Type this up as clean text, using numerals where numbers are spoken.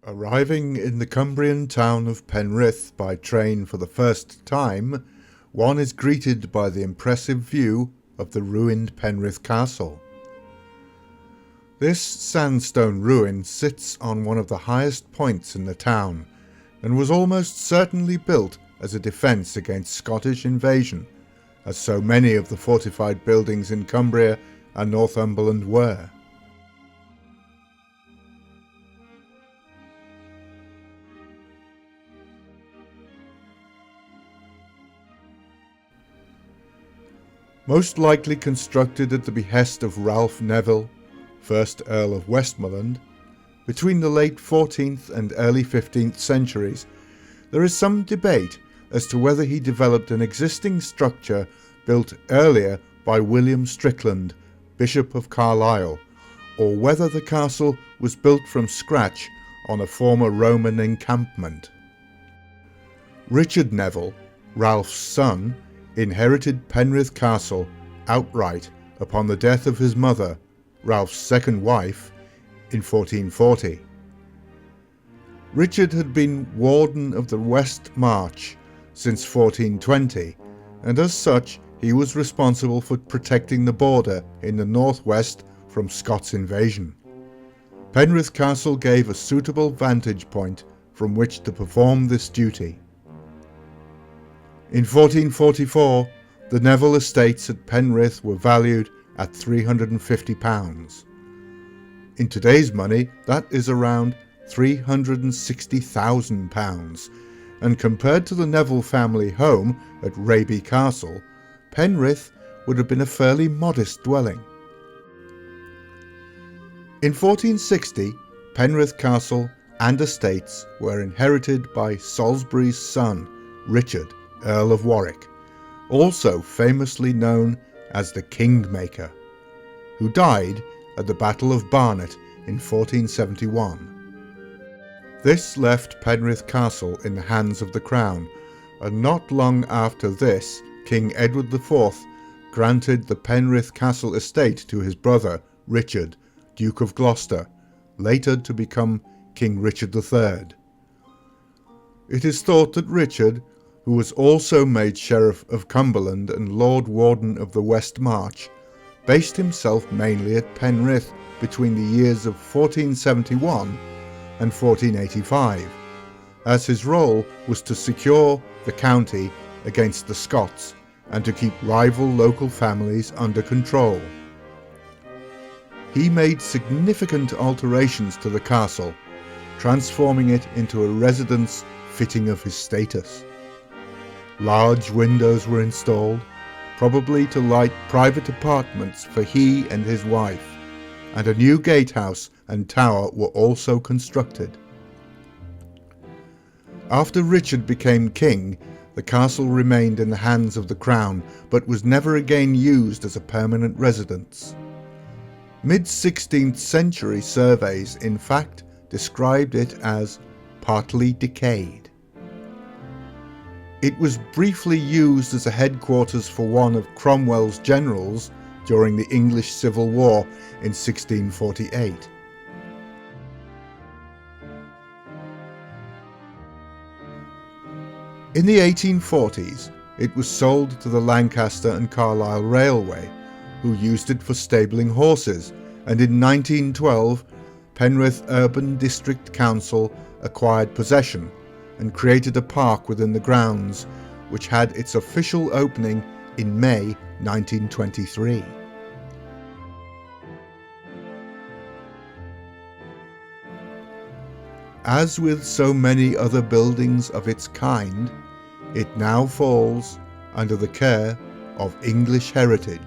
Arriving in the Cumbrian town of Penrith by train for the first time, one is greeted by the impressive view of the ruined Penrith Castle. This sandstone ruin sits on one of the highest points in the town and was almost certainly built as a defence against Scottish invasion, as so many of the fortified buildings in Cumbria and Northumberland were. Most likely constructed at the behest of Ralph Neville, 1st Earl of Westmoreland, between the late 14th and early 15th centuries, there is some debate as to whether he developed an existing structure built earlier by William Strickland, Bishop of Carlisle, or whether the castle was built from scratch on a former Roman encampment. Richard Neville, Ralph's son, inherited Penrith Castle outright upon the death of his mother, Ralph's second wife, in 1440. Richard had been Warden of the West March since 1420, and as such he was responsible for protecting the border in the northwest from Scots invasion. Penrith Castle gave a suitable vantage point from which to perform this duty. In 1444, the Neville estates at Penrith were valued at £350. In today's money, that is around £360,000, and compared to the Neville family home at Raby Castle, Penrith would have been a fairly modest dwelling. In 1460, Penrith Castle and estates were inherited by Salisbury's son, Richard, Earl of Warwick, also famously known as the Kingmaker, who died at the Battle of Barnet in 1471. This left Penrith Castle in the hands of the Crown, and not long after this, King Edward IV granted the Penrith Castle estate to his brother, Richard, Duke of Gloucester, later to become King Richard III. It is thought that Richard, who was also made Sheriff of Cumberland and Lord Warden of the West March, based himself mainly at Penrith between the years of 1471 and 1485, as his role was to secure the county against the Scots and to keep rival local families under control. He made significant alterations to the castle, transforming it into a residence fitting of his status. Large windows were installed, probably to light private apartments for he and his wife, and a new gatehouse and tower were also constructed. After Richard became king, the castle remained in the hands of the Crown, but was never again used as a permanent residence. Mid-16th century surveys, in fact, described it as partly decayed. It was briefly used as a headquarters for one of Cromwell's generals during the English Civil War in 1648. In the 1840s, it was sold to the Lancaster and Carlisle Railway, who used it for stabling horses, and in 1912, Penrith Urban District Council acquired possession and created a park within the grounds, which had its official opening in May 1923. As with so many other buildings of its kind, it now falls under the care of English Heritage.